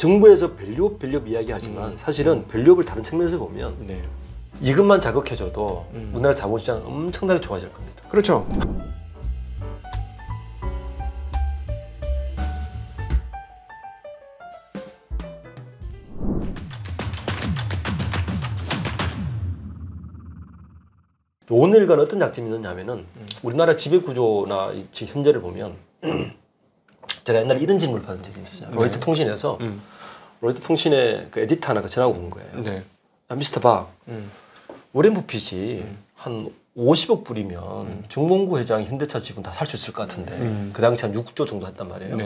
정부에서 밸류업 이야기하지만 사실은 밸류업을 다른 측면에서 보면 이것만 자극해줘도 우리나라 자본시장 엄청나게 좋아질 겁니다. 그렇죠. 오늘간 어떤 장점이 있느냐면은 우리나라 지배구조나 현재를 보면 제가 옛날에 이런 질문을 받은 적이 있어요. 로이터 통신에서 로이터 통신의 그 에디터 하나가 전화가 온 거예요. 미스터 박, 워렌 버핏이 한 50억 불이면 정몽구 회장이 현대차 지분 다 살 수 있을 것 같은데 그 당시 한 6조 정도 했단 말이에요.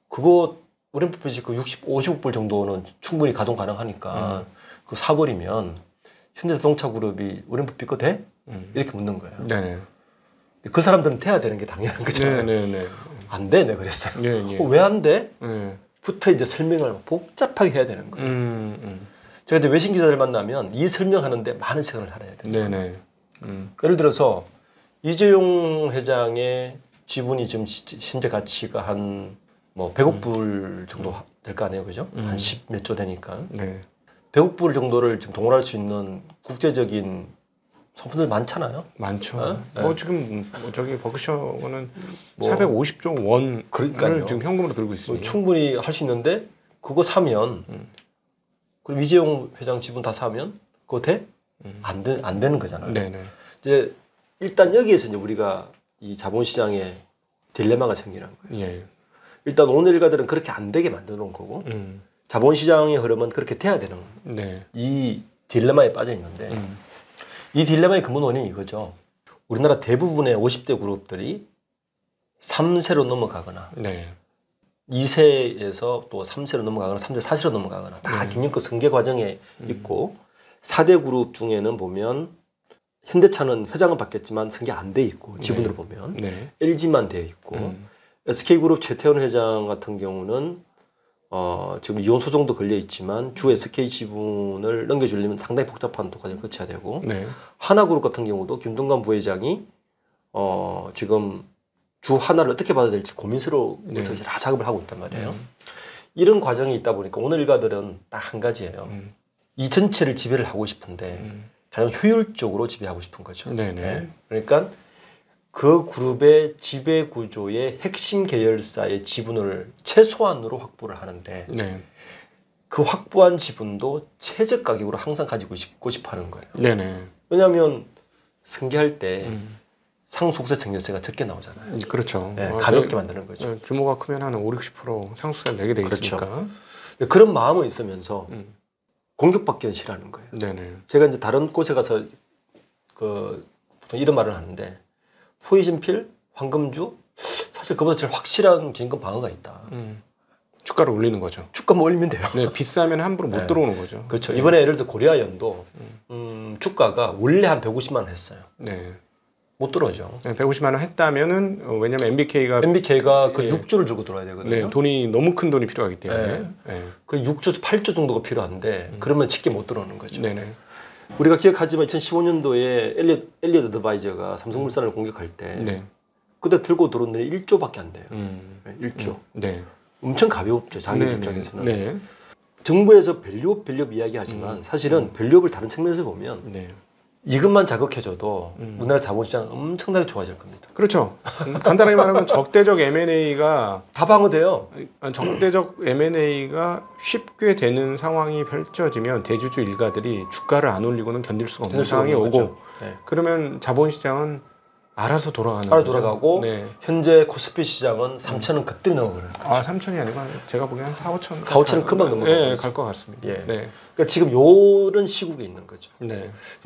그거 워렌 버핏이 그 50억 불 정도는 충분히 가동 가능하니까 그거 사버리면 현대자동차 그룹이 워렌 버핏 거 돼? 이렇게 묻는 거예요. 그 사람들은 돼야 되는 게 당연한 거잖아요. 안 돼, 내가 그랬어요. 왜 안 돼? 부터 이제 설명을 복잡하게 해야 되는 거예요. 제가 이제 외신 기자들 만나면 이 설명하는데 많은 시간을 할애야 돼요. 예를 들어서 이재용 회장의 지분이 지금 현재 가치가 한 뭐 100억 불 정도 될 거 아니에요, 그죠? 한 10 몇 조 되니까. 100억 불 정도를 지금 동원할 수 있는 국제적인 성분들 많잖아요. 많죠. 뭐 지금 저기 버크셔는 뭐 450조 원을 지금 현금으로 들고 있으니 충분히 할 수 있는데 그거 사면 그리고 이재용 회장 지분 다 사면 그거 돼? 안 되는 거잖아요. 이제 일단 여기에서 이제 우리가 이 자본시장에 딜레마가 생기는 거예요. 일단 오늘 일가들은 그렇게 안 되게 만들어 놓은 거고 자본시장의 흐름은 그렇게 돼야 되는 이 딜레마에 빠져 있는데 이 딜레마의 근본 원인이 이거죠. 우리나라 대부분의 50대 그룹들이 3세로 넘어가거나 2세에서 또 3세로 넘어가거나 3세 4세로 넘어가거나 다 경영권 승계 과정에 있고 4대 그룹 중에는 보면 현대차는 회장은 바뀌었지만 승계 안 돼 있고 지분으로 보면 LG만 돼 있고 SK그룹 최태원 회장 같은 경우는 지금 이혼 소송도 걸려 있지만 주 SK 지분을 넘겨주려면 상당히 복잡한 과정을 거쳐야 되고 하나그룹 같은 경우도 김동관 부회장이 지금 주 하나를 어떻게 받아야 될지 고민스러워서 여러 작업을 하고 있단 말이에요. 이런 과정이 있다 보니까 오늘 일가들은 딱 한 가지예요. 이 전체를 지배를 하고 싶은데 가장 효율적으로 지배하고 싶은 거죠. 그러니까 그 그룹의 지배 구조의 핵심 계열사의 지분을 최소한으로 확보를 하는데 그 확보한 지분도 최저 가격으로 항상 가지고 싶어 하는 거예요. 왜냐하면 승계할 때 상속세 증여세가 적게 나오잖아요. 그렇죠. 가볍게 만드는 거죠. 규모가 크면 한 50~60% 상속세를 내게 돼 있으니까. 그런 마음은 있으면서 공격받기는 싫어하는 거예요. 제가 이제 다른 곳에 가서 그 보통 이런 말을 하는데 포이즌필, 황금주 사실 그보다 제일 확실한 긴급 방어가 있다. 주가를 올리는 거죠. 주가만 올리면 돼요. 비싸면 함부로 못 들어오는 거죠. 그렇죠. 이번에 예를 들어서 고려아연도 주가가 원래 한 150만 원 했어요. 못 들어오죠. 150만 원 했다면은 왜냐면 MBK가 그 6조를 들고 들어와야 되거든요. 돈이 너무 큰 돈이 필요하기 때문에 그 6조, 8조 정도가 필요한데 그러면 쉽게 못 들어오는 거죠. 우리가 기억하지만 2015년도에 엘리엇 어드바이저가 삼성물산을 공격할 때 그때 들고 들어온 돈이 1조밖에 안 돼요. 1조. 엄청 가볍죠. 자기 입장에서는. 정부에서 밸류업 이야기하지만 사실은 밸류업을 다른 측면에서 보면 이것만 자극해줘도 우리나라 자본시장 엄청나게 좋아질 겁니다. 그렇죠. 간단하게 말하면 적대적 M&A가 다 방어돼요. 적대적 M&A가 쉽게 되는 상황이 펼쳐지면 대주주 일가들이 주가를 안 올리고는 견딜 수가 없는 상황이 오고 그러면 자본시장은 알아서 돌아가는 거죠. 돌아가고 현재 코스피 시장은 3천은 그때 넘어가는 거죠. 3천이 아니고 제가 보기엔 한 4~5천 4~5천은 금방 넘어가요. 갈 것 같습니다. 그러니까 지금 요런 시국에 있는 거죠.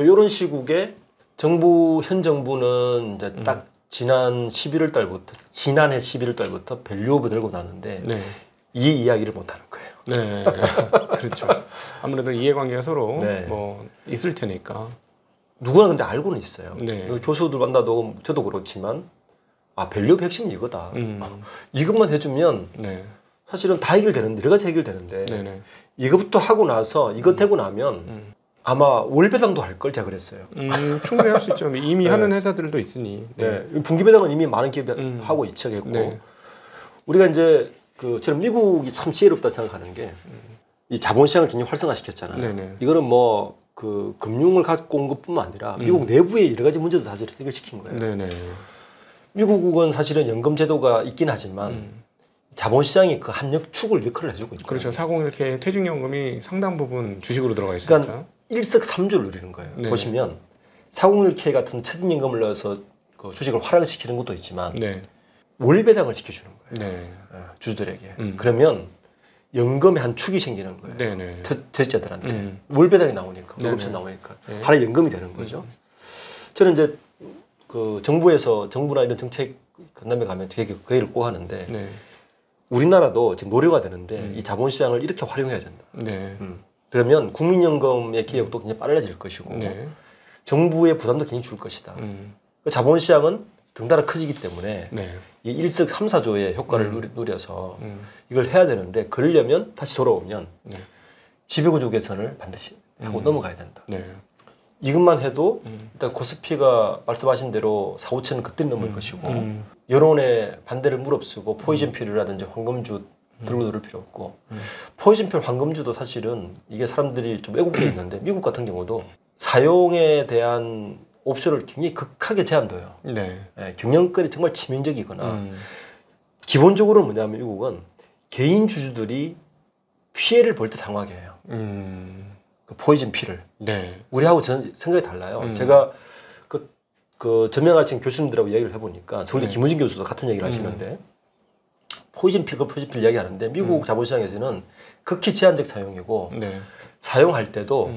요런 시국에 현 정부는 이제 딱 지난해 11월 달부터 밸류업을 들고 나는데 이 이야기를 못 하는 거예요. 그렇죠. 아무래도 이해관계가 서로 뭐 있을 테니까. 누구나 근데 알고는 있어요. 교수들 만나도 저도 그렇지만 밸류업 핵심이 이거다. 이것만 해주면 사실은 다 해결되는데 여러 가지 해결되는데 이것부터 하고 나서 이거 되고 나면 아마 월배당도 할 걸 제가 그랬어요. 충분히 할 수 있죠. 이미 하는 회사들도 있으니. 분기배당은 이미 많은 기업이 하고 있겠고 우리가 이제 저는 미국이 참 지혜롭다 생각하는 게 이 자본시장을 굉장히 활성화시켰잖아요. 네네. 이거는 뭐 금융을 갖고 온 것뿐만 아니라 미국 내부의 여러 가지 문제도 사실 해결시킨 거예요. 네네. 미국은 사실은 연금 제도가 있긴 하지만 자본시장이 그 한 축을 역할을 해주고 있죠. 그렇죠. 401k 퇴직연금이 상당 부분 주식으로 들어가 있으니까. 그러니까 일석삼조를 누리는 거예요. 네. 보시면 401k 같은 퇴직연금을 넣어서 그 주식을 활용시키는 것도 있지만 네. 월배당을 시켜주는 거예요. 네. 주주들에게. 그러면 연금의 한 축이 생기는 거예요. 네네. 퇴직자들한테 월배당이 나오니까, 월급이 나오니까 네. 하나의 연금이 되는 거죠. 저는 이제 정부나 이런 정책 건담에 가면 되게 그 얘기를 꼭 하는데 네. 우리나라도 지금 노려가 되는데 이 자본시장을 이렇게 활용해야 된다. 네. 그러면 국민연금의 기획도 굉장히 빨라질 것이고 네. 정부의 부담도 굉장히 줄 것이다. 자본시장은 등단화 커지기 때문에 네. 이 일석삼사조의 효과를 누려서 이걸 해야 되는데 그러려면 다시 돌아오면 네. 지배구조 개선을 반드시 하고 넘어가야 된다. 네. 이것만 해도 일단 코스피가 말씀하신 대로 4, 5천은 그때 넘을 것이고 여론의 반대를 무릅쓰고 포이즌 필이라든지 황금주 들고 들을 필요 없고 포이즌 필 황금주도 사실은 이게 사람들이 좀 왜곡되어 있는데 미국 같은 경우도 사용에 대한 옵션을 굉장히 극하게 제한둬요. 네. 예, 경영권이 정말 치명적이거나 기본적으로 뭐냐면 미국은 개인 주주들이 피해를 볼 때 상하게 해요. 그 포이즌 필을. 네. 우리하고 저는 생각이 달라요. 제가 그 전명하신 교수님들하고 얘기를 해보니까 서울대 김우진 교수도 같은 얘기를 하시는데 포이즌 필 이야기하는데 미국 자본시장에서는 극히 제한적 사용이고 네. 사용할 때도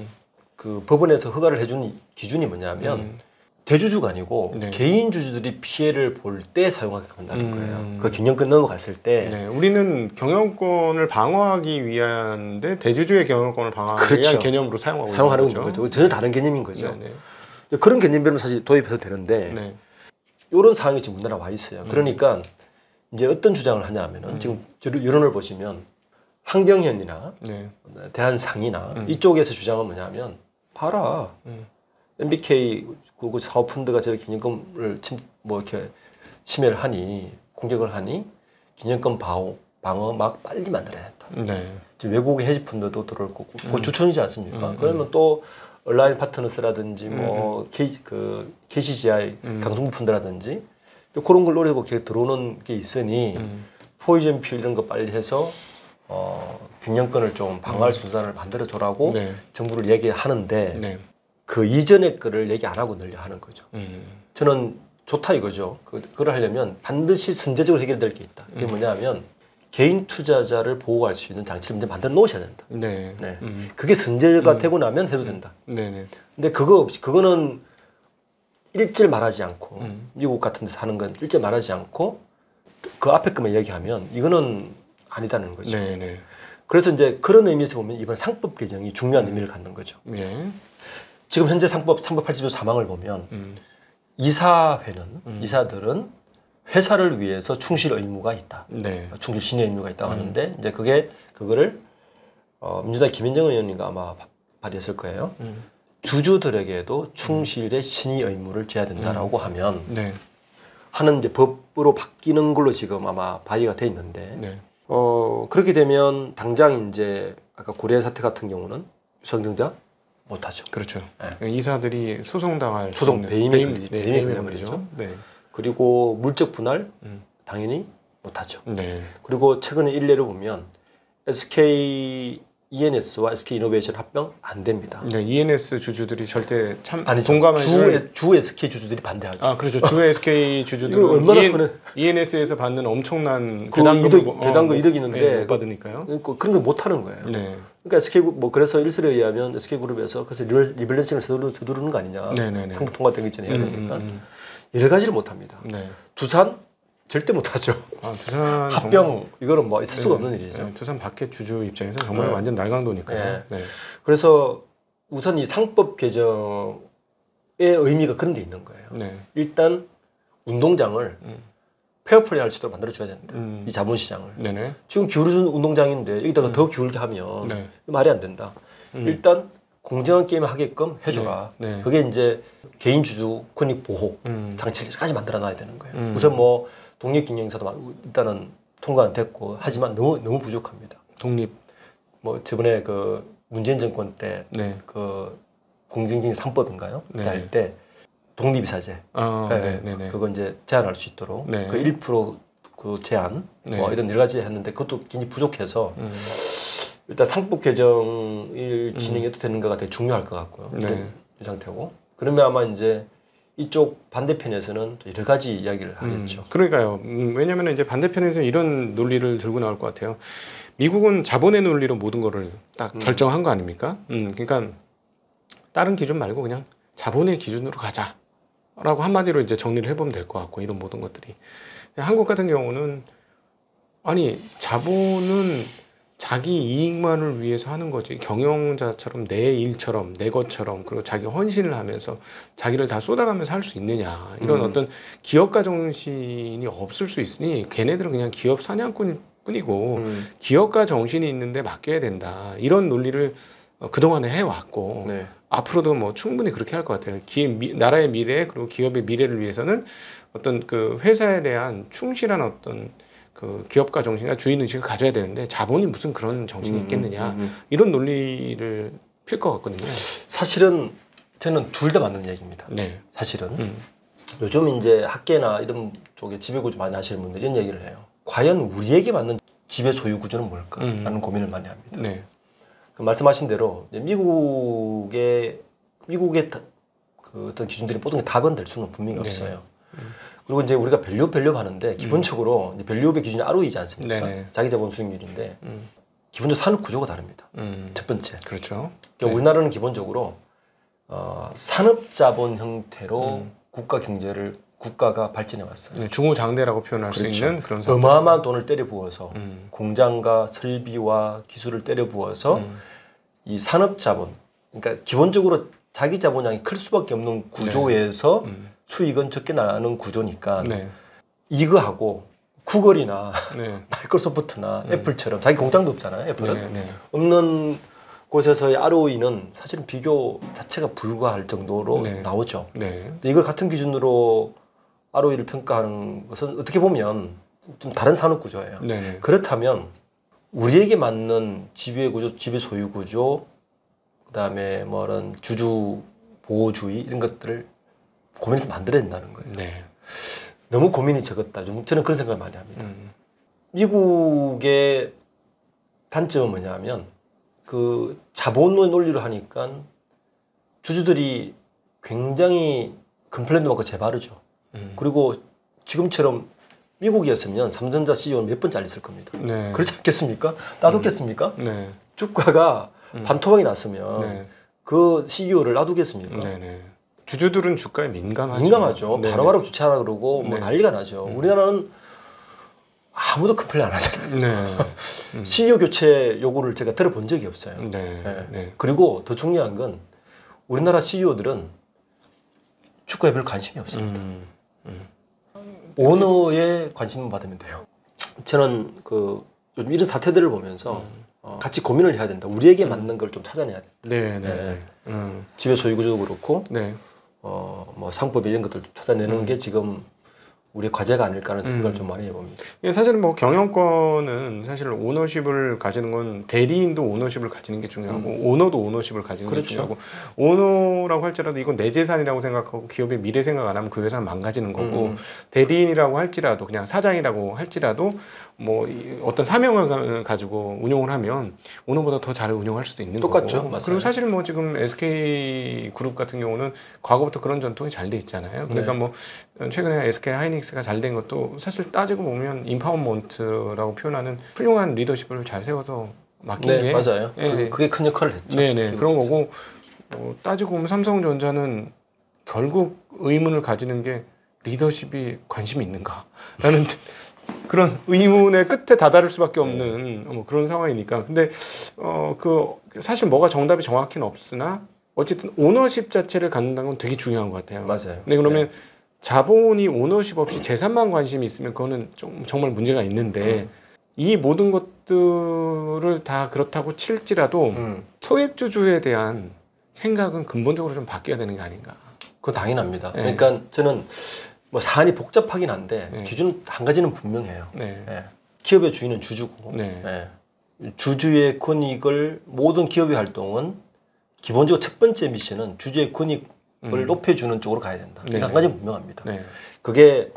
그 법원에서 허가를 해준 기준이 뭐냐면 대주주가 아니고 네. 개인 주주들이 피해를 볼 때 사용하게끔 한다는 거예요. 그 경영권 넘어갔을 때. 네. 우리는 경영권을 방어하기 위한데 대주주의 경영권을 방어하기 그렇죠. 위한 개념으로 사용하고 사용하는 있는 거죠. 전혀 다른 개념인 거죠. 네. 그런 개념별로 사실 도입해도 되는데 네. 이런 상황이 지금 우리나라 와 있어요. 그러니까 이제 어떤 주장을 하냐 하면은 지금 여론을 보시면 황경현이나 네. 대한상이나 이쪽에서 주장은 뭐냐면 봐라. MBK 그 사업펀드가 저렇게 기념금을 이렇게 침해를 하니 공격을 하니 기념금 방어 막 빨리 만들어야 된다. 네. 지금 외국의 헤지펀드도 들어올 거고 그 주천이지 않습니까? 그러면 또 온라인 파트너스라든지 KCGI 강성부 펀드라든지 또 그런 걸 노리고 들어오는 게 있으니 포이즌 필 이런 거 빨리 해서 균형권을 좀 방어할 수단을 만들어 줘라고 네. 정부를 얘기하는데 네. 그 이전의 거를 얘기 안 하고 늘려 하는 거죠. 저는 좋다 이거죠. 그걸 하려면 반드시 선제적으로 해결될 게 있다. 그게 뭐냐면 개인 투자자를 보호할 수 있는 장치를 이제 만들어 놓으셔야 된다. 네. 네. 그게 선제가 되고 나면 해도 된다. 네. 근데 그거는 일절 말하지 않고 미국 같은 데서 하는 건 일절 말하지 않고 그 앞에 것만 얘기하면 이거는 아니다는 거죠. 네. 그래서 이제 그런 의미에서 보면 이번 상법 개정이 중요한 의미를 갖는 거죠. 네. 지금 현재 상법 80조 4망을 보면 이사들은 회사를 위해서 충실 의무가 있다. 네. 충실 신의 의무가 있다고 하는데 이제 그거를 민주당 김현정 의원님가 아마 발의했을 거예요. 주주들에게도 충실의 신의 의무를 져야 된다라고 하면 네. 하는 이제 법으로 바뀌는 걸로 지금 아마 발의가 돼 있는데 네. 그렇게 되면 당장 이제 아까 고려 사태 같은 경우는 유상증자 못하죠. 그렇죠. 네. 이사들이 소송당할 소송 배임의 배임의 걸리죠. 네. 그리고 물적 분할 당연히 못하죠. 네. 그리고 최근에 일례를 보면 SK ENS와 SK 이노베이션 합병 안 됩니다. 네, ENS 주주들이 절대 아니죠. 동감을 주 SK 주주들이 반대하죠. 아, 그렇죠. 주 SK 주주들은 이거 얼마나 ENS에서 받는 엄청난 그 배당금 이득이 있는데 네, 못 받으니까요. 그런 거 못 하는 거예요. 네. 그러니까 SK 그래서 일설에 의하면 SK 그룹에서 그래서 리밸런싱을 서두르는 거 아니냐. 네네네. 상품 통과되기 전에 해야 되니까 여러 가지를 못 합니다. 네. 두산 절대 못 하죠. 두산 합병 이거는 뭐 있을 수가 없는 일이죠. 네, 두산 밖에 주주 입장에서 정말 완전 날강도니까요. 네. 그래서 우선 이 상법 개정의 의미가 그런 데 있는 거예요. 네. 일단 운동장을 페어플레이 할 수 있도록 만들어줘야 된다. 이 자본시장을. 네네. 지금 기울어준 운동장인데 여기다가 더 기울게 하면 네. 말이 안 된다. 일단 공정한 게임을 하게끔 해줘라. 네. 네. 그게 이제 개인 주주 권익 보호 장치를 여러 가지 만들어 놔야 되는 거예요. 우선 뭐 독립 경영사도 일단은 통과는 됐고 하지만 너무 부족합니다. 독립. 뭐 저번에 그 문재인 정권 때 네. 그 공정진 3법인가요? 네. 그때 할 때 독립이사제 그거 이제 제한할 수 있도록 네. 그 1% 그 제한 네. 뭐 이런 여러 가지 했는데 그것도 굉장히 부족해서 일단 상법 개정을 진행해도 되는가가 되게 중요할 것 같고요. 네. 이 상태고 그러면 아마 이제 이쪽 반대편에서는 또 여러 가지 이야기를 하겠죠. 그러니까요. 왜냐하면 이제 반대편에서 이런 논리를 들고 나올 것 같아요. 미국은 자본의 논리로 모든 거를 딱 결정한 거 아닙니까? 그러니까 다른 기준 말고 그냥 자본의 기준으로 가자라고 한마디로 이제 정리를 해보면 될 것 같고 이런 모든 것들이. 한국 같은 경우는 아니 자본은 자기 이익만을 위해서 하는 거지 경영자처럼 내 일처럼 내 것처럼 그리고 자기 헌신을 하면서 자기를 다 쏟아가면서 할 수 있느냐 이런 어떤 기업가 정신이 없을 수 있으니 걔네들은 그냥 기업 사냥꾼 뿐이고 기업가 정신이 있는데 맡겨야 된다 이런 논리를 그동안에 해왔고 네. 앞으로도 뭐 충분히 그렇게 할 것 같아요. 나라의 미래 그리고 기업의 미래를 위해서는 어떤 그 회사에 대한 충실한 어떤 그 기업가 정신과 주인 의식을 가져야 되는데 자본이 무슨 그런 정신이 있겠느냐 이런 논리를 필 것 같거든요. 사실은 저는 둘 다 맞는 얘기입니다. 네. 사실은 요즘 이제 학계나 이런 쪽에 지배구조 많이 하시는 분들이 이런 얘기를 해요. 과연 우리에게 맞는 지배 소유 구조는 뭘까라는 고민을 많이 합니다. 네. 그 말씀하신 대로 미국의 그 어떤 기준들이 모든 게 답은 될 수는 분명히 없어요. 그리고 이제 우리가 밸류업 하는데 기본적으로 이제 밸류업의 기준이 ROE이지 않습니까? 자기 자본 수익률인데 기본적으로 산업 구조가 다릅니다. 첫 번째. 그렇죠. 그러니까 우리나라는 기본적으로 산업 자본 형태로 국가가 발전해 왔어요. 네, 중후장대라고 표현할 그렇죠. 수 있는 그런 어마어마한 돈을 때려 부어서 공장과 설비와 기술을 때려 부어서 이 산업 자본, 그러니까 기본적으로 자기 자본량이 클 수밖에 없는 구조에서 수익은 적게 나는 구조니까 이거하고 구글이나 마이크로소프트나 애플처럼 자기 공장도 없잖아요. 애플은 없는 곳에서의 ROE는 사실은 비교 자체가 불가할 정도로 나오죠. 근데 이걸 같은 기준으로 ROE를 평가하는 것은 어떻게 보면 좀 다른 산업 구조예요. 그렇다면 우리에게 맞는 지배 구조, 지배 소유 구조, 그다음에 뭐 이런 주주 보호주의 이런 것들을 고민해서 만들어야 된다는 거예요. 너무 고민이 적었다. 저는 그런 생각을 많이 합니다. 미국의 단점은 뭐냐면 그 자본의 논리로 하니까 주주들이 굉장히 컴플레인도 많고 재바르죠. 그리고 지금처럼 미국이었으면 삼성전자 CEO는 몇 번 잘렸을 겁니다. 그렇지 않겠습니까? 놔뒀겠습니까? 주가가 반토막이 났으면 그 CEO를 놔두겠습니까? 주주들은 주가에 민감하죠. 민감하죠. 바로바로 교체하라 그러고 뭐 난리가 나죠. 우리나라는 아무도 컴플레인 안 하잖아요. CEO 교체 요구를 제가 들어본 적이 없어요. 그리고 더 중요한 건 우리나라 CEO들은 주가에 별 관심이 없습니다. 오너의 관심만 받으면 돼요. 저는 그 요즘 이런 사태들을 보면서 같이 고민을 해야 된다. 우리에게 맞는 걸 좀 찾아내야 된다. 지배 소유 구조도 그렇고 뭐 상법 이런 것들 좀 찾아내는 게 지금 우리의 과제가 아닐까 하는 생각을 좀 많이 해봅니다. 사실 뭐 경영권은 사실 오너십을 가지는 건 대리인도 오너십을 가지는 게 중요하고 오너도 오너십을 가지는 게 중요하고 오너라고 할지라도 이건 내 재산이라고 생각하고 기업의 미래 생각 안 하면 그 회사는 망가지는 거고 대리인이라고 할지라도 그냥 사장이라고 할지라도 뭐 어떤 사명을 가지고 운용을 하면 오너보다 더 잘 운영할 수도 있는 똑같죠. 거고. 맞아요. 그리고 사실 뭐 지금 SK 그룹 같은 경우는 과거부터 그런 전통이 잘 돼 있잖아요. 그러니까 뭐 최근에 SK 하이닉스가 잘 된 것도 사실 따지고 보면 인파워먼트라고 표현하는 훌륭한 리더십을 잘 세워서 맡긴 게 맞아요. 그게 큰 역할을 했죠. 그런 거고 따지고 보면 삼성전자는 결국 의문을 가지는 게 리더십이 관심이 있는가? 라는 그런 의문의 끝에 다다를 수밖에 없는 그런 상황이니까. 근데 그 사실 뭐가 정답이 정확히는 없으나 어쨌든 오너십 자체를 갖는다는 건 되게 중요한 것 같아요. 맞아요. 근데 그러면 자본이 오너십 없이 재산만 관심이 있으면 그거는 정말 문제가 있는데 이 모든 것들을 다 그렇다고 칠지라도 소액주주에 대한 생각은 근본적으로 좀 바뀌어야 되는 게 아닌가. 그건 당연합니다. 그러니까 저는 뭐 사안이 복잡하긴 한데 기준 한 가지는 분명해요. 기업의 주인은 주주고 네. 예. 주주의 권익을 모든 기업의 활동은 기본적으로 첫 번째 미션은 주주의 권익을 높여주는 쪽으로 가야 된다. 네. 한 가지는 분명합니다. 네. 그게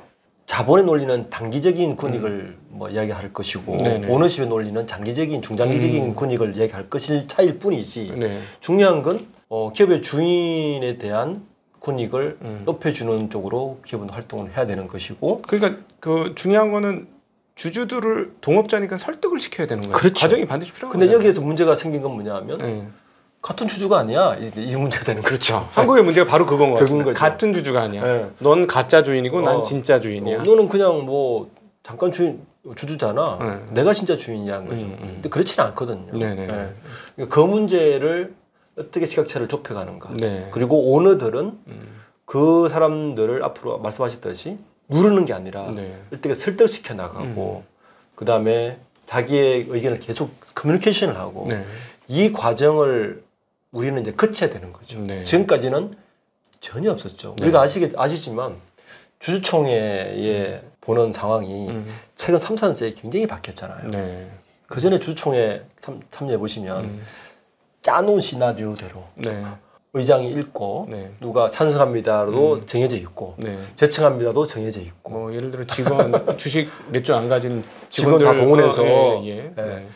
자본의 논리는 단기적인 권익을 뭐 이야기할 것이고 네네. 오너십의 논리는 장기적인 중장기적인 권익을 이야기할 것일 차이일 뿐이지 네. 중요한 건 기업의 주인에 대한 권익을 높여주는 쪽으로 기업은 활동을 해야 되는 것이고 그러니까 그 중요한 거는 주주들을 동업자니까 설득을 시켜야 되는 거예요. 그렇죠. 과정이 반드시 필요한 근데 거예요. 여기에서 문제가 생긴 건 뭐냐면 네. 같은 주주가 아니야 이 문제가 되는 거죠. 그렇죠. 한국의 문제가 바로 그건 것 같습니다. 거죠. 같은 주주가 아니야. 네. 넌 가짜 주인이고 난 진짜 주인이야. 너는 그냥 뭐 잠깐 주주잖아. 네. 내가 진짜 주인이라는 거죠. 근데 그렇지는 않거든요. 네네. 네. 그 문제를 어떻게 시각차를 좁혀가는가. 네. 그리고 오너들은 그 사람들을 앞으로 말씀하셨듯이 누르는 게 아니라 네. 어떻게 설득시켜 나가고 그 다음에 자기의 의견을 계속 커뮤니케이션을 하고 네. 이 과정을 우리는 이제 거쳐야 되는 거죠. 네. 지금까지는 전혀 없었죠. 네. 우리가 아시지만 주주총회에 보는 상황이 최근 3, 4년째 굉장히 바뀌었잖아요. 네. 그 전에 주주총회 참여해 보시면 짜놓은 시나리오대로 네. 의장이 읽고 네. 누가 찬성합니다로 정해져 있고 네. 제청합니다도 정해져 있고 뭐 예를 들어 직원 주식 몇 주 안 가진 직원 다 동원해서 예. 예.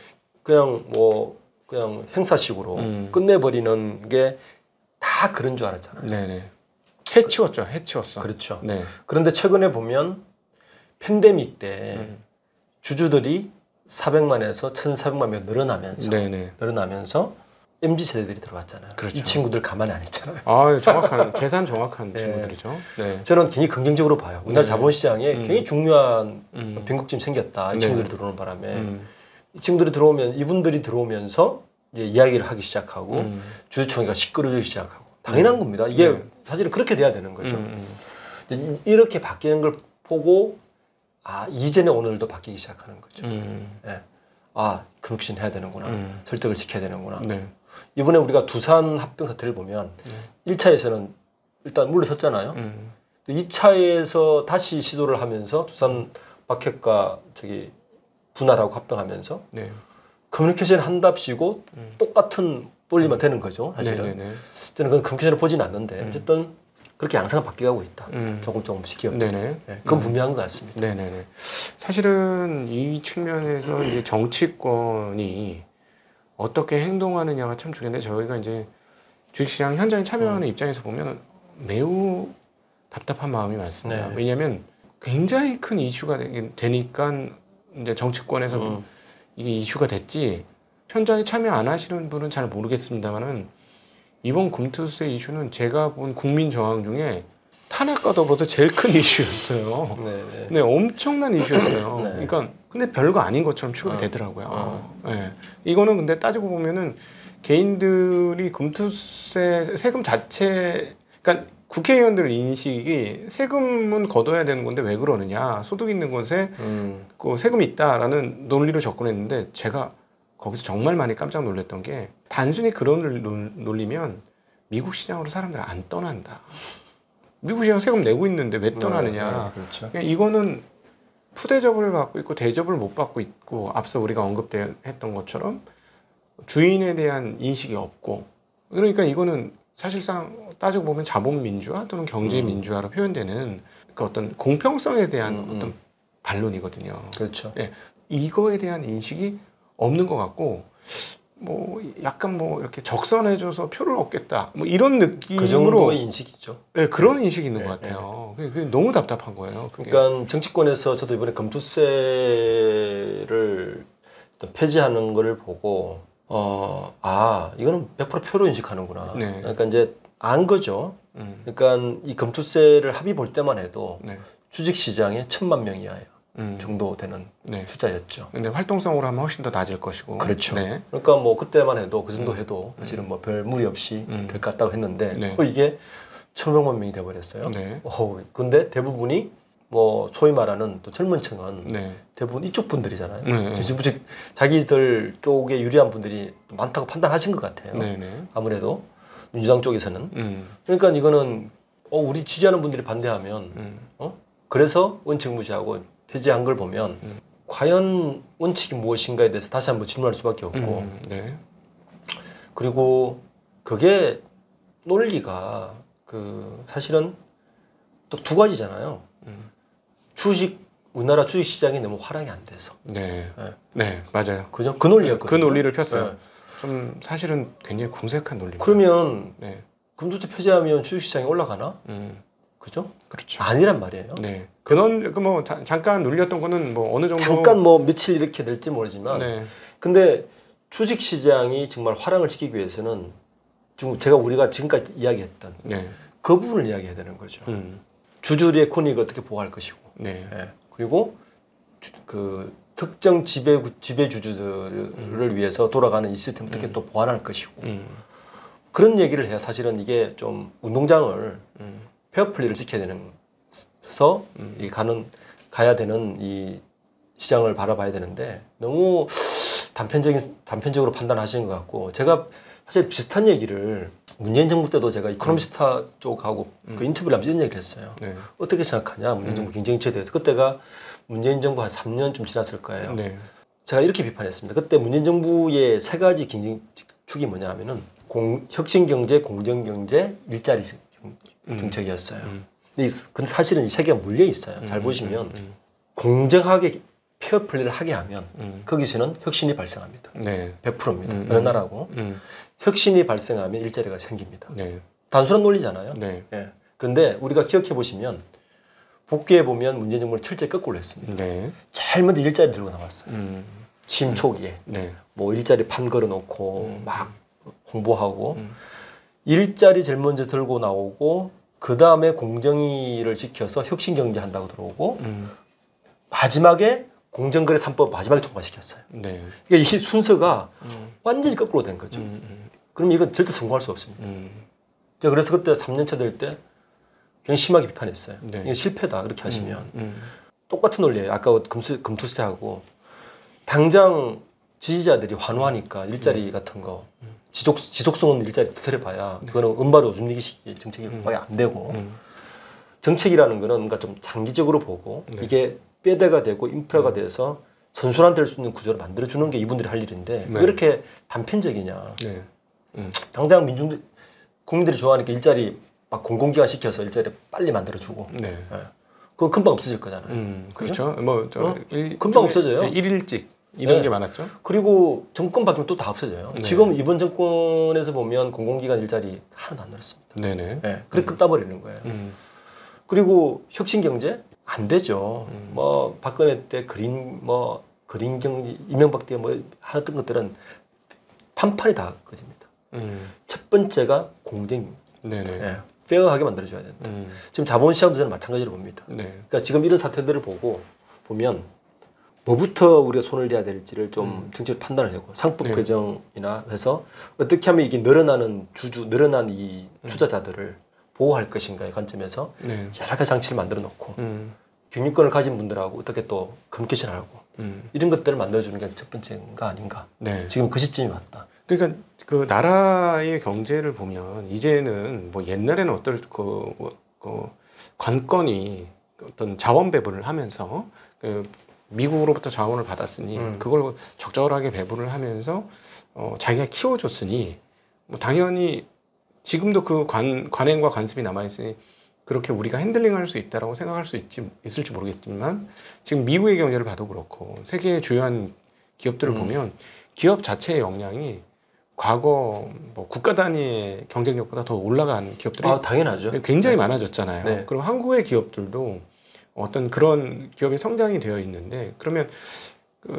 그냥 행사식으로 끝내버리는 게 다 그런 줄 알았잖아요. 네네. 해치웠죠. 해치웠어. 그렇죠. 네. 그런데 최근에 보면 팬데믹 때 주주들이 400만에서 1,400만 명 늘어나면서 MZ 세대들이 들어왔잖아요. 그렇죠. 이 친구들 가만히 안 있잖아요. 아, 정확한 계산 정확한 네. 친구들이죠. 네. 저는 굉장히 긍정적으로 봐요. 우리나라 네. 자본시장에 굉장히 중요한 변곡점이 생겼다. 이 네. 친구들이 들어오는 바람에 이 친구들이 이분들이 들어오면서 이제 이야기를 하기 시작하고 주주총회가 시끄러지기 시작하고 당연한 겁니다. 이게 사실은 그렇게 돼야 되는 거죠. 이렇게 바뀌는 걸 보고 이전에 오늘도 바뀌기 시작하는 거죠. 네. 커뮤니케이션 해야 되는구나. 설득을 시켜야 되는구나. 네. 이번에 우리가 두산 합병 사태를 보면 1차에서는 일단 물러섰잖아요. 2차에서 다시 시도를 하면서 두산 박혁과 분할하고 합병하면서 네. 커뮤니케이션 한답시고 똑같은 논리만 되는 거죠. 사실은. 네네네. 저는 그 커뮤니케이션을 보지는 않는데 어쨌든 그렇게 양상은 바뀌어가고 있다. 조금씩 기업들. 네네. 네, 그건 분명한 것 같습니다. 네네네. 사실은 이 측면에서 이제 정치권이 어떻게 행동하느냐가 참 중요한데 저희가 이제 주식시장 현장에 참여하는 입장에서 보면 매우 답답한 마음이 많습니다. 네. 왜냐하면 굉장히 큰 이슈가 되니까 이제 정치권에서 이게 이슈가 됐지 현장에 참여 안 하시는 분은 잘 모르겠습니다만은 이번 금투세 이슈는 제가 본 국민 저항 중에 탄핵과 더불어서 제일 큰 이슈였어요. 네. 네, 엄청난 이슈였어요. 네. 그러니까 근데 별거 아닌 것처럼 취급이 되더라고요. 네. 이거는 근데 따지고 보면은 개인들이 금투세 세금 자체, 그러니까 국회의원들 인식이 세금은 걷어야 되는 건데 왜 그러느냐, 소득 있는 곳에 그 세금이 있다라는 논리로 접근했는데 제가 거기서 정말 많이 깜짝 놀랐던 게 단순히 그런 논리면 미국 시장으로 사람들 안 떠난다. 미국 시장 세금 내고 있는데 왜 떠나느냐. 그렇죠. 이거는 푸대접을 받고 있고 대접을 못 받고 있고 앞서 우리가 언급했던 것처럼 주인에 대한 인식이 없고 그러니까 이거는 사실상 따지고 보면 자본민주화 또는 경제민주화로 표현되는 그 어떤 공평성에 대한 어떤 반론이거든요. 그렇죠. 예, 이거에 대한 인식이 없는 것 같고 뭐 약간 뭐 이렇게 적선해줘서 표를 얻겠다 뭐 이런 느낌으로 그 정도의 인식이죠. 네, 그런 인식이 있는 것 같아요. 그게 너무 답답한 거예요. 그게. 그러니까 정치권에서 저도 이번에 금투세를 폐지하는 거를 보고 이거는 100% 표로 인식하는구나. 네. 그러니까 이제 안 거죠. 그러니까 이 금투세를 합의 볼 때만 해도 네. 주식시장에 1,000만 명 이하예요. 정도 되는 네. 숫자였죠. 근데 활동성으로 하면 훨씬 더 낮을 것이고. 그렇죠. 네. 그러니까 뭐 그때만 해도 그 정도 해도 사실은 뭐 별 무리 없이 될 것 같다고 했는데 네. 이게 1,500만 명이 돼버렸어요. 네. 근데 대부분이 뭐 소위 말하는 또 젊은 층은 네. 대부분 이쪽 분들이잖아요. 네. 자기들 쪽에 유리한 분들이 많다고 판단하신 것 같아요. 네. 네. 아무래도 민주당 쪽에서는. 그러니까 이거는 우리 지지하는 분들이 반대하면 그래서 원칙 무시하고 폐지한 걸 보면 과연 원칙이 무엇인가에 대해서 다시 한번 질문할 수밖에 없고 네. 그리고 그게 논리가 그 사실은 또 두 가지잖아요. 우리나라 주식 시장이 너무 활용이 안 돼서. 네, 네, 맞아요. 그죠? 그 논리였거든요. 그 논리를 폈어요. 네. 좀 사실은 굉장히 궁색한 논리입니다. 그러면 금투자 폐지하면 주식 시장이 올라가나? 그죠? 그렇죠. 아니란 말이에요. 네. 뭐 잠깐 눌렸던 거는 뭐 어느 정도 잠깐 뭐 며칠 이렇게 될지 모르지만, 근데 주식 시장이 정말 화랑을 지키기 위해서는 우리가 지금까지 이야기했던 그 부분을 이야기해야 되는 거죠. 주주들의 권익을 어떻게 보호할 것이고, 그리고 그 특정 지배주주들을 위해서 돌아가는 이 시스템을 어떻게 또 보완할 것이고, 그런 얘기를 해야 사실은 이게 좀 운동장을 페어플레이를 지켜야 되는서 가야 되는 이 시장을 바라봐야 되는데 너무 단편적으로 판단하시는 것 같고, 제가 사실 비슷한 얘기를 문재인 정부 때도 제가 이코노미스타 쪽하고 그 인터뷰를 하면서 이런 얘기를 했어요. 어떻게 생각하냐 문재인 정부 경쟁치에 대해서. 그때가 문재인 정부 한 3년 좀 지났을 거예요. 제가 이렇게 비판했습니다. 그때 문재인 정부의 세 가지 경쟁축이 뭐냐 하면은 혁신경제, 공정경제, 일자리 정책이었어요. 근데 사실은 이 세 개가 물려 있어요. 잘 보시면 공정하게 페어플레이를 하게 하면 거기서는 혁신이 발생합니다. 100%입니다. 어느 나라고. 혁신이 발생하면 일자리가 생깁니다. 단순한 논리잖아요. 그런데 우리가 기억해 보시면 복귀해 보면 문재인 정부는 철저히 거꾸로 했습니다. 제일 먼저 일자리 들고 나왔어요. 취임 초기에 뭐 일자리 판 걸어놓고 막 홍보하고 일자리 제일 먼저 들고 나오고 그 다음에 공정위를 지켜서 혁신경제 한다고 들어오고 마지막에 공정거래 3법 마지막에 통과시켰어요. 그러니까 이 순서가 완전히 거꾸로 된 거죠. 그럼 이건 절대 성공할 수 없습니다. 제가 그래서 그때 3년차 될 때 굉장히 심하게 비판했어요. 이게 실패다 그렇게 하시면. 똑같은 논리예요. 아까 금투세하고 당장 지지자들이 환호하니까 일자리 같은 거 지속성 없는 일자리 터뜨려봐야 그거는 은바로 오줌리기 정책이 안 되고 정책이라는 거는 뭔가 좀 장기적으로 보고 이게 뼈대가 되고 인프라가 돼서 선순환될 수 있는 구조를 만들어주는 게 이분들이 할 일인데 왜 이렇게 단편적이냐. 당장 국민들이 좋아하니까 일자리 막 공공기관 시켜서 일자리 빨리 만들어주고 그거 금방 없어질 거잖아요. 그렇죠. 뭐 금방 없어져요. 일일직 이런 게 많았죠. 그리고 정권 바뀌면 또 다 없어져요. 지금 이번 정권에서 보면 공공기관 일자리 하나도 안 늘었습니다. 그래 끝나버리는 거예요. 그리고 혁신경제 안 되죠. 뭐 박근혜 때 그린경제 이명박 때 뭐 하던 것들은 판판이 다 꺼집니다. 첫 번째가 공정. 페어하게 만들어줘야 된다. 지금 자본시장도 저는 마찬가지로 봅니다. 그러니까 지금 이런 사태들을 보면 뭐부터 우리가 손을 대야 될지를 좀 정책을 판단을 하고 상법 개정이나 해서 어떻게 하면 이게 늘어난 이 투자자들을 보호할 것인가의 관점에서 여러 가지 장치를 만들어 놓고 경영권을 가진 분들하고 어떻게 또 커뮤니케이션을 하고 이런 것들을 만들어주는 게 첫 번째가 아닌가. 지금 그 시점이 맞다. 그러니까 그 나라의 경제를 보면 이제는 뭐 옛날에는 어떨 그 관건이 어떤 자원 배분을 하면서 미국으로부터 자원을 받았으니 그걸 적절하게 배분을 하면서 자기가 키워줬으니 뭐 당연히 지금도 그 관행과 관습이 남아있으니 그렇게 우리가 핸들링할 수 있다라고 생각할 수 있을지 모르겠지만 지금 미국의 경제를 봐도 그렇고 세계의 주요한 기업들을 보면 기업 자체의 역량이 과거 뭐 국가 단위의 경쟁력보다 더 올라간 기업들이 당연하죠. 굉장히 많아졌잖아요. 그리고 한국의 기업들도 어떤 그런 기업이 성장이 되어 있는데 그러면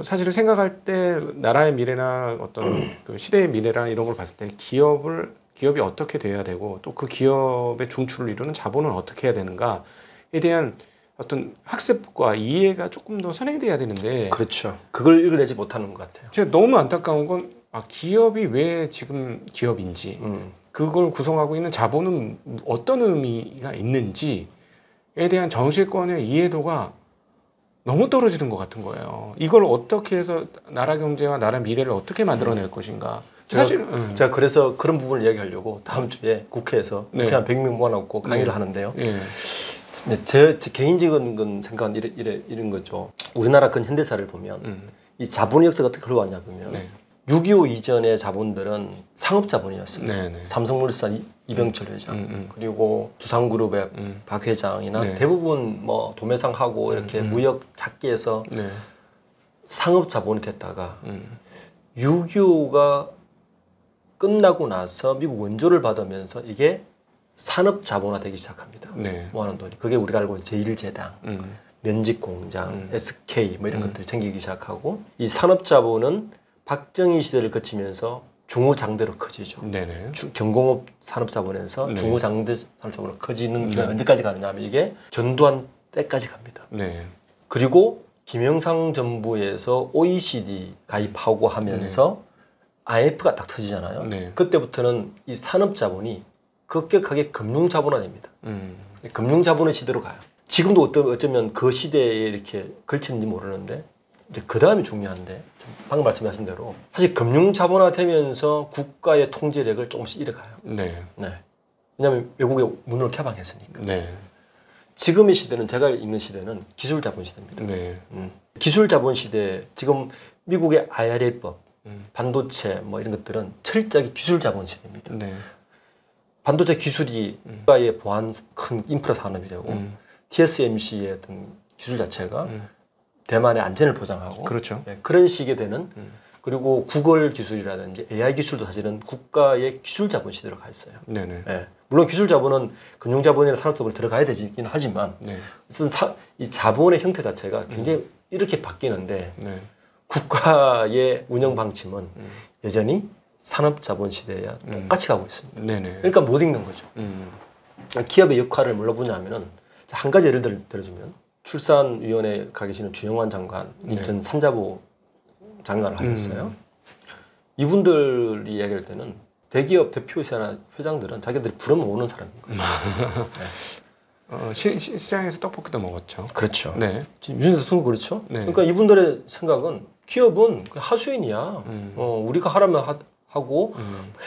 사실은 생각할 때 나라의 미래나 어떤 그 시대의 미래나 이런 걸 봤을 때 기업이 어떻게 돼야 되고 또 그 기업의 중추를 이루는 자본은 어떻게 해야 되는가에 대한 어떤 학습과 이해가 조금 더 선행돼야 되는데 그렇죠. 그걸 읽어내지 못하는 것 같아요. 제가 너무 안타까운 건 기업이 왜 지금 기업인지 그걸 구성하고 있는 자본은 어떤 의미가 있는지에 대한 정치권의 이해도가 너무 떨어지는 것 같은 거예요. 이걸 어떻게 해서 나라 경제와 나라 미래를 어떻게 만들어낼 것인가. 제가 그래서 그런 부분을 이야기하려고 다음 주에 국회에서 국회 한 100명 모아놓고 강의를 하는데요. 근데 제 개인적인 생각은 이런 거죠. 우리나라 근현대사를 보면 이 자본의 역사가 어떻게 흘러왔냐 보면 네. 6.25 이전의 자본들은 상업자본이었어요. 네네. 삼성물산 이병철 회장 그리고 두산그룹의 박 회장이나 네. 대부분 뭐 도매상하고 이렇게 무역 작게 해서 네. 상업자본이 됐다가 6.25가 끝나고 나서 미국 원조를 받으면서 이게 산업자본화 되기 시작합니다. 네. 모아놓은 돈이. 그게 우리가 알고 있는 제1제당, 면직공장, SK 뭐 이런 것들이 생기기 시작하고 이 산업자본은 박정희 시대를 거치면서 중후장대로 커지죠. 네네. 경공업 산업자본에서 네. 중후장대 산업자본으로 커지는 게 언제까지 가느냐면 이게 전두환 때까지 갑니다. 네. 그리고 김영삼 정부에서 OECD 가입하고 하면서 IMF가 딱 터지잖아요. 네. 그때부터는 이 산업자본이 급격하게 금융자본화됩니다. 금융자본의 시대로 가요. 지금도 어쩌면 그 시대에 이렇게 걸치는지 모르는데 이제 그 다음이 중요한데 방금 말씀하신 대로 사실 금융자본화되면서 국가의 통제력을 조금씩 잃어가요. 네. 네. 왜냐하면 외국의 문을 개방했으니까. 네. 지금의 시대는 제가 있는 시대는 기술자본 시대입니다. 네. 기술자본 시대 지금 미국의 IRA법, 반도체 뭐 이런 것들은 철저하게 기술자본 시대입니다. 네. 반도체 기술이 국가의 보안 큰 인프라 산업이 되고 TSMC의 어떤 기술 자체가 대만의 안전을 보장하고 그렇죠. 네, 그런 식이 되는 그리고 구글 기술이라든지 AI 기술도 사실은 국가의 기술 자본 시대로 가 있어요. 네네. 네. 물론 기술 자본은 금융 자본이나 산업 자본이 들어가야 되긴 하지만 네. 이 자본의 형태 자체가 굉장히 이렇게 바뀌는데 네. 국가의 운영 방침은 여전히 산업 자본 시대에 똑같이 가고 있습니다. 네네. 그러니까 못 읽는 거죠. 기업의 역할을 뭘로 보냐면은 한 가지 예를 들어주면 출산위원회에 가 계시는 주영환 장관, 네. 전 산자부 장관을 하셨어요. 이분들이 이야기할 때는 대기업 대표이사나 회장들은 자기들이 부르면 오는 사람인 거예요. 네. 시장에서 떡볶이도 먹었죠. 그렇죠. 네. 지금 윤석열 대통령 그렇죠. 네. 그러니까 이분들의 생각은 기업은 하수인이야. 우리가 하라면 하고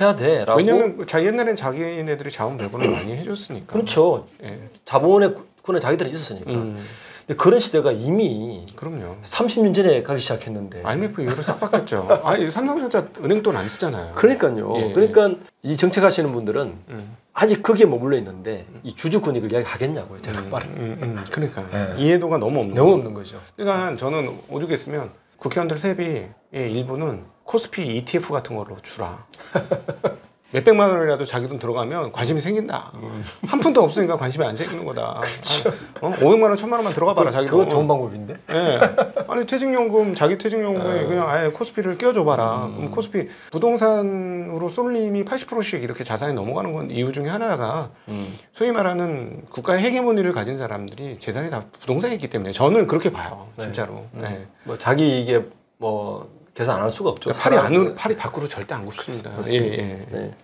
해야 돼라고. 왜냐면 옛날엔 자기네들이 자원 배분을 많이 해줬으니까. 그렇죠. 네. 자본의 군에 자기들이 있었으니까. 근데 그런 시대가 이미 그럼요. 30년 전에 가기 시작했는데 IMF 이후로 싹 바뀌었죠. 아니 삼성전자 은행 돈 안 쓰잖아요. 그러니까요. 예. 그러니까 이 정책하시는 분들은 아직 거기에 머물러 있는데 이 주주권익을 이야기하겠냐고요. 제가 말은. 그러니까 예. 이해도가 너무 없는 거죠. 그러니까 저는 오죽했으면 국회의원들 세비의 일부는 코스피 ETF 같은 걸로 주라. 몇백만 원이라도 자기 돈 들어가면 관심이 생긴다. 한 푼도 없으니까 관심이 안 생기는 거다. 그렇죠. 500만 원, 1000만 원만 들어가봐라. 자기 돈. 그거 좋은 방법인데? 네. 아니 퇴직연금, 자기 퇴직연금에 그냥 아예 코스피를 끼워줘봐라. 그럼 코스피 부동산으로 쏠림이 80%씩 이렇게 자산이 넘어가는 건 이유 중에 하나가 소위 말하는 국가의 헤게모니를 가진 사람들이 재산이 다 부동산이 있기 때문에 저는 그렇게 봐요. 진짜로. 네. 뭐 자기 이게 뭐 계산 안 할 수가 없죠. 팔이 밖으로 절대 안 굽습니다. 예, 예. 네.